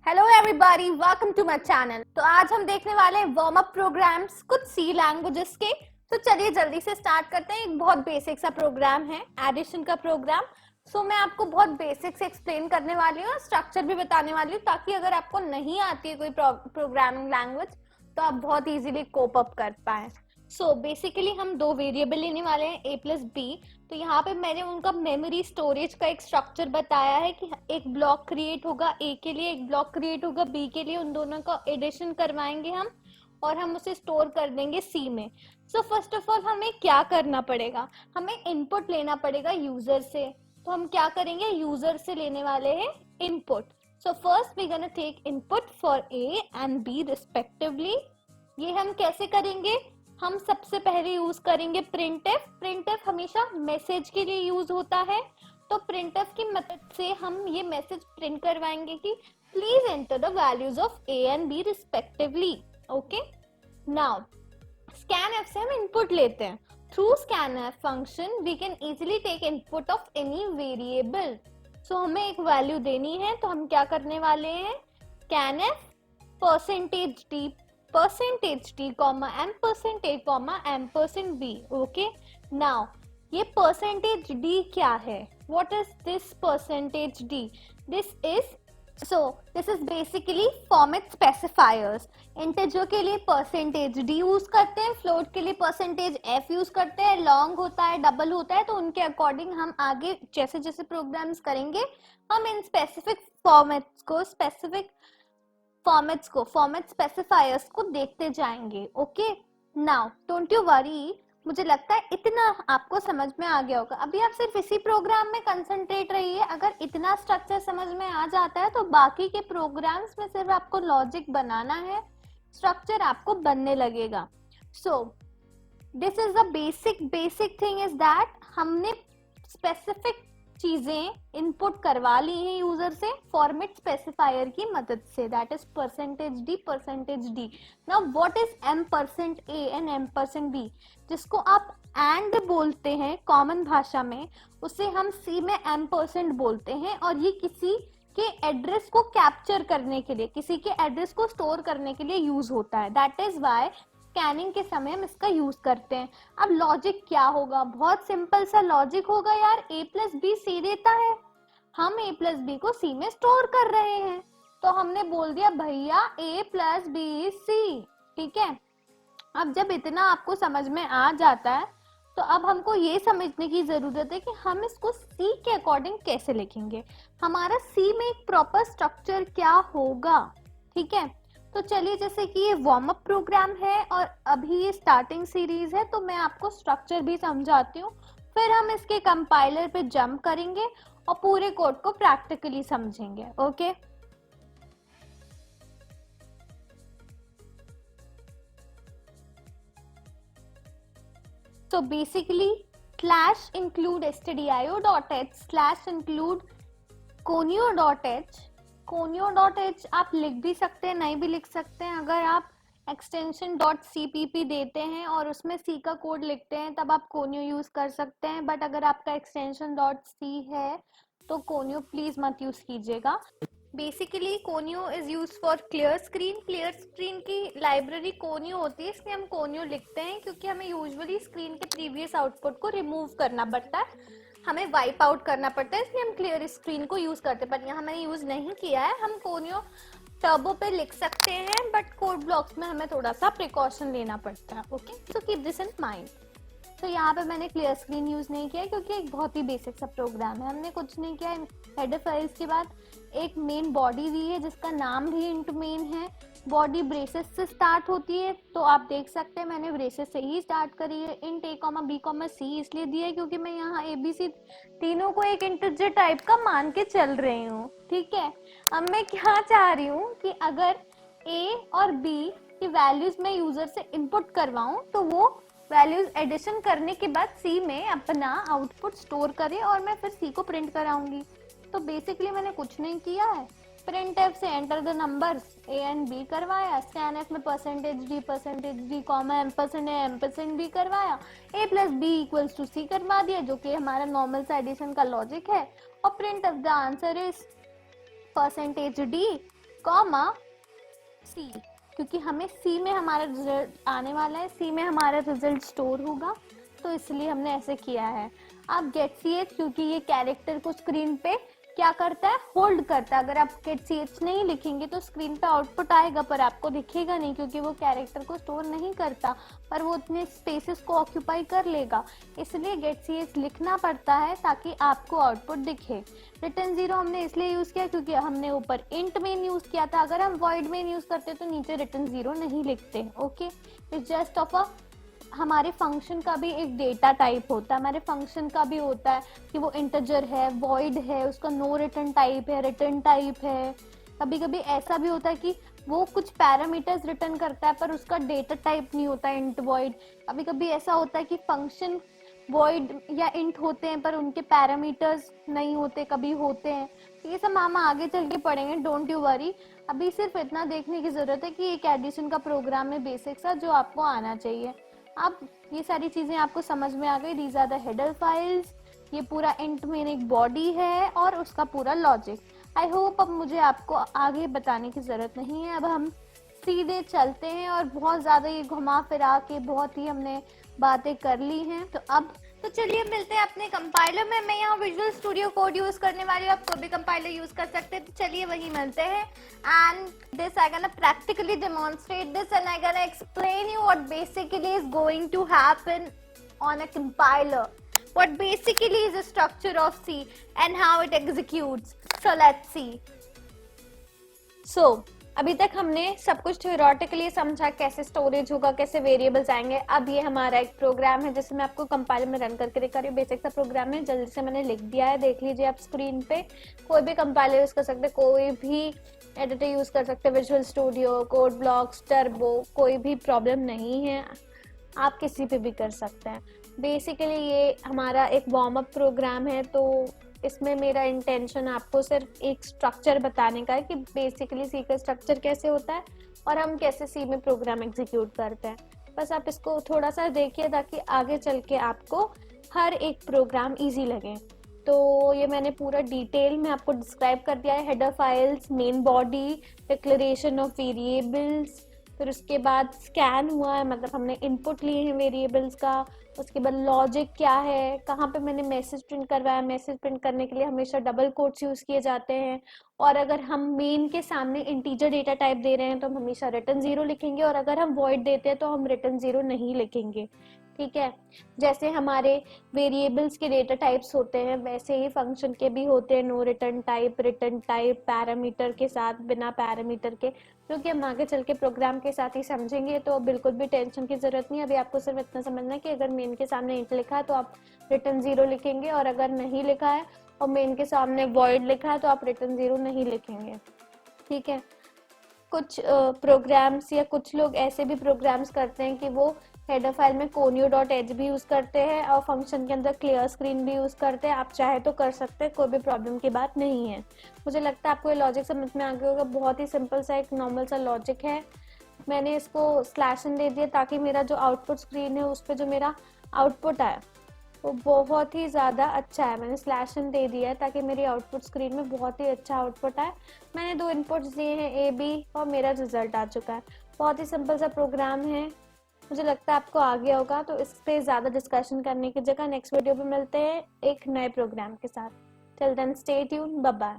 Hello everybody, welcome to my channel. तो आज हम देखने वाले हैं वार्म अप प्रोग्राम्स कुछ सी लैंग्वेजेस के। तो चलिए जल्दी से स्टार्ट करते हैं। एक बहुत बेसिक सा प्रोग्राम है, एडिशन का प्रोग्राम। मैं आपको बहुत बेसिक से एक्सप्लेन करने वाली हूँ, स्ट्रक्चर भी बताने वाली हूँ, ताकि अगर आपको नहीं आती है कोई प्रोग्रामिंग लैंग्वेज तो आप बहुत इजीली कोप अप कर पाए। बेसिकली हम दो वेरिएबल लेने वाले हैं, a प्लस बी। तो यहाँ पे मैंने उनका मेमोरी स्टोरेज का एक स्ट्रक्चर बताया है कि एक ब्लॉक क्रिएट होगा a के लिए, एक ब्लॉक क्रिएट होगा b के लिए। उन दोनों का एडिशन करवाएंगे हम और हम उसे स्टोर कर देंगे c में। फर्स्ट ऑफ ऑल हमें क्या करना पड़ेगा, हमें इनपुट लेना पड़ेगा यूजर से। तो हम क्या करेंगे, यूजर से लेने वाले हैं input. First we gonna take input for a and b respectively. ये हम कैसे करेंगे, हम सबसे पहले यूज करेंगे प्रिंटफ। प्रिंटफ हमेशा मैसेज के लिए यूज होता है। तो प्रिंटफ की मदद से हम ये मैसेज प्रिंट करवाएंगे कि please enter the values of a and b respectively. Okay, now scanf से हम इनपुट लेते हैं। Through scanf function we can easily take input of any variable. हमें एक वैल्यू देनी है, तो हम क्या करने वाले हैं, scanf %d comma %b। Okay, now ये %d क्या है, what is this %d? This is basically format specifiers. Integer के लिए %d यूज करते हैं, फ्लोट के लिए %f यूज करते हैं, लॉन्ग होता है, डबल होता है। तो उनके अकॉर्डिंग हम आगे जैसे जैसे प्रोग्राम्स करेंगे हम इन स्पेसिफिक फॉर्मेट स्पेसिफायर्स को देखते जाएंगे। Okay, now don't you worry, मुझे लगता है इतना आपको समझ में आ गया होगा। अभी आप सिर्फ इसी प्रोग्राम में कंसंट्रेट रहिए। अगर इतना स्ट्रक्चर समझ में आ जाता है तो बाकी के प्रोग्राम्स में सिर्फ आपको लॉजिक बनाना है, स्ट्रक्चर आपको बनने लगेगा। This is the basic thing is that हमने स्पेसिफिक चीजें इनपुट करवा ली हैं यूजर से फॉर्मेट स्पेसिफायर की मदद से, that is %d। Now what is m%a and m%b? जिसको आप एंड बोलते हैं कॉमन भाषा में, उसे हम c में m% बोलते हैं। और ये किसी के एड्रेस को कैप्चर करने के लिए, किसी के एड्रेस को स्टोर करने के लिए यूज होता है। दैट इज वाई स्कैनिंग के समय हम इसका यूज करते हैं। अब लॉजिक क्या होगा, बहुत सिंपल सा लॉजिक होगा यार। a प्लस बी सी देता है, हम a प्लस बी को c में स्टोर कर रहे हैं, तो हमने बोल दिया भैया a प्लस बी सी। ठीक है, अब जब इतना आपको समझ में आ जाता है तो अब हमको ये समझने की जरूरत है कि हम इसको c के अकॉर्डिंग कैसे लिखेंगे, हमारा c में एक प्रॉपर स्ट्रक्चर क्या होगा। ठीक है, तो चलिए, जैसे कि ये वार्म अप प्रोग्राम है और अभी ये स्टार्टिंग सीरीज है, तो मैं आपको स्ट्रक्चर भी समझाती हूँ, फिर हम इसके कंपाइलर पे जंप करेंगे और पूरे कोड को प्रैक्टिकली समझेंगे। Okay, so basically /include stdio.h /include conio.h। conio.h आप लिख भी सकते हैं, नहीं भी लिख सकते हैं। अगर आप एक्सटेंशन .cpp देते हैं और उसमें c का कोड लिखते हैं तब आप conio यूज कर सकते हैं, बट अगर आपका एक्सटेंशन .c है तो conio प्लीज मत यूज कीजिएगा। Basically conio is use for clear screen. Clear screen की लाइब्रेरी कोनियो होती है, इसलिए हम कोनियो लिखते हैं क्योंकि हमें यूजुअली स्क्रीन के प्रीवियस आउटपुट को रिमूव करना पड़ता है, हमें वाइप आउट करना पड़ता है, इसलिए हम क्लियर स्क्रीन को यूज करते हैं। पर यहाँ मैंने यूज नहीं किया है। हम कोनियो टर्बो पे लिख सकते हैं, बट कोड ब्लॉक्स में हमें थोड़ा सा प्रिकॉशन लेना पड़ता है। Okay, so keep this in mind. तो यहाँ पे मैंने क्लियर स्क्रीन यूज नहीं किया क्योंकि एक बहुत ही बेसिक सा प्रोग्राम है, हमने कुछ नहीं किया। हेडर फाइल्स के बाद एक मेन बॉडी दी है जिसका नाम भी इंट मेन है। बॉडी ब्रेसेस से स्टार्ट होती है, तो आप देख सकते हैं मैंने ब्रेसेस से ही स्टार्ट करी है। इंट a, b, c इसलिए दिया है क्योंकि मैं यहाँ abc तीनों को एक इंटीजर टाइप का मान के चल रही हूँ। ठीक है, अब मैं क्या चाह रही हूँ कि अगर a और b की वैल्यूज मैं यूजर से इनपुट करवाऊं तो वो वैल्यूज एडिशन करने के बाद c में अपना आउटपुट स्टोर करे और मैं फिर c को प्रिंट कराऊंगी। तो बेसिकली मैंने कुछ नहीं किया है, printf से enter the numbers a and b करवाया, scanf में %d कॉमा %b करवाया, a plus b equals to c करवा दिया, जो कि हमारा नॉर्मल सा एडिशन का लॉजिक है। और printf the answer is %d comma C, क्योंकि हमें सी में हमारा रिजल्ट आने वाला है, सी में हमारा रिजल्ट स्टोर होगा, तो इसलिए हमने ऐसे किया है। अब गेट सी एच, क्योंकि ये कैरेक्टर को स्क्रीन पे क्या करता है, होल्ड करता है। अगर आप गेट सी एच नहीं लिखेंगे तो स्क्रीन पे आउटपुट आएगा पर आपको दिखेगा नहीं, क्योंकि वो कैरेक्टर को स्टोर नहीं करता, पर वो उतने स्पेसेस को ऑक्यूपाई कर लेगा। इसलिए गेट सी एच लिखना पड़ता है ताकि आपको आउटपुट दिखे। रिटर्न जीरो हमने इसलिए यूज किया क्योंकि हमने ऊपर इंट मेन यूज किया था। अगर हम वॉइड मेन यूज करते तो नीचे रिटर्न जीरो नहीं लिखते। Okay, it's just of a, हमारे फंक्शन का भी एक डेटा टाइप होता है, हमारे फंक्शन का भी होता है कि वो इंटीजर है, वॉइड है, उसका नो रिटर्न टाइप है, रिटर्न टाइप है। कभी कभी ऐसा भी होता है कि वो कुछ पैरामीटर्स रिटर्न करता है पर उसका डेटा टाइप नहीं होता, इंट वॉइड। कभी कभी ऐसा होता है कि फंक्शन वॉइड या इंट होते हैं पर उनके पैरामीटर्स नहीं होते, कभी होते हैं। तो ये सब हम आगे चल के पढ़ेंगे, डोंट यू वरी। अभी सिर्फ इतना देखने की जरूरत है कि एक एडिशन का प्रोग्राम है बेसिक सा, जो आपको आना चाहिए। अब ये सारी चीजें आपको समझ में आ गई। These are the header files, ये पूरा इंट में एक बॉडी है और उसका पूरा लॉजिक। आई होप अब मुझे आपको आगे बताने की जरूरत नहीं है। अब हम सीधे चलते हैं, और बहुत ज्यादा ये घुमा फिरा के बहुत ही हमने बातें कर ली हैं। तो चलिए मिलते हैं अपने कंपाइलर में। मैं यहाँ विजुअल स्टूडियो कोड यूज करने वाली हूँ, आप कोई भी कंपाइलर यूज कर सकते हैं। तो चलिए वही मिलते हैं। And this I gonna practically demonstrate this and I gonna explain you what basically is going to happen on a compiler, what basically is the structure of C and how it executes. So let's see. So अभी तक हमने सब कुछ theoretically समझा, कैसे storage होगा, कैसे variables आएंगे। अब ये हमारा एक प्रोग्राम है जिसे मैं आपको कंपाइलर में रन करके दिखा रही हूँ। बेसिक सा प्रोग्राम है, जल्दी से मैंने लिख दिया है, देख लीजिए आप स्क्रीन पे। कोई भी कंपाइलर यूज कर सकते, कोई भी एडिटर यूज कर सकते, visual studio, code blocks, turbo, कोई भी प्रॉब्लम नहीं है, आप किसी पे भी कर सकते हैं। बेसिकली ये हमारा एक वार्म अप प्रोग्राम है, तो इसमें मेरा इंटेंशन आपको सिर्फ एक स्ट्रक्चर बताने का है कि बेसिकली सी का स्ट्रक्चर कैसे होता है और हम कैसे सी में प्रोग्राम एग्जीक्यूट करते हैं। बस आप इसको थोड़ा सा देखिए ताकि आगे चल के आपको हर एक प्रोग्राम इजी लगे। तो ये मैंने पूरा डिटेल में आपको डिस्क्राइब कर दिया है। Header files, main body, declaration of variables, फिर उसके बाद स्कैन हुआ है, मतलब हमने इनपुट लिए हैं वेरिएबल्स का। उसके बाद लॉजिक क्या है, कहाँ पे मैंने मैसेज प्रिंट करवाया, मैसेज प्रिंट करने के लिए हमेशा डबल कोट्स यूज किए जाते हैं। और अगर हम मेन के सामने इंटीजर डेटा टाइप दे रहे हैं तो हम हमेशा रिटर्न जीरो लिखेंगे, और अगर हम वॉइड देते हैं तो हम रिटर्न जीरो नहीं लिखेंगे। ठीक है, जैसे हमारे वेरिएबल्स के डेटा टाइप्स होते हैं वैसे ही फंक्शन के भी होते हैं। No return type, return type, parameter के साथ, बिना पैरामीटर के, क्योंकि हम आगे चल के प्रोग्राम के साथ ही समझेंगे, तो बिल्कुल भी टेंशन की जरूरत नहीं। अभी आपको सिर्फ इतना समझना है कि अगर मेन के सामने इंट लिखा है तो आप रिटर्न जीरो लिखेंगे, और अगर नहीं लिखा है और मेन के सामने वॉइड लिखा है तो आप रिटर्न जीरो नहीं लिखेंगे। ठीक है, कुछ प्रोग्राम्स या कुछ लोग ऐसे भी प्रोग्राम्स करते हैं कि वो हेडर फाइल में conio.h भी यूज करते हैं और फंक्शन के अंदर क्लियर स्क्रीन भी यूज करते हैं। आप चाहे तो कर सकते हैं, कोई भी प्रॉब्लम की बात नहीं है। मुझे लगता है आपको ये लॉजिक समझ में आ गया होगा। बहुत ही सिंपल सा एक नॉर्मल सा लॉजिक है। मैंने इसको स्लैश एन दे दिया ताकि मेरा जो आउटपुट स्क्रीन है उस पर जो मेरा आउटपुट आया वो बहुत ही ज़्यादा अच्छा है। मैंने स्लैश एन दे दिया है ताकि मेरी आउटपुट स्क्रीन में बहुत ही अच्छा आउटपुट आए। मैंने 2 इनपुट्स दिए हैं, ए बी, और मेरा रिजल्ट आ चुका है। बहुत ही सिंपल सा प्रोग्राम है, मुझे लगता है आपको आ गया होगा। तो इस पे ज़्यादा डिस्कशन करने की जगह नेक्स्ट वीडियो पे मिलते हैं एक नए प्रोग्राम के साथ। Till then stay tuned, bye bye.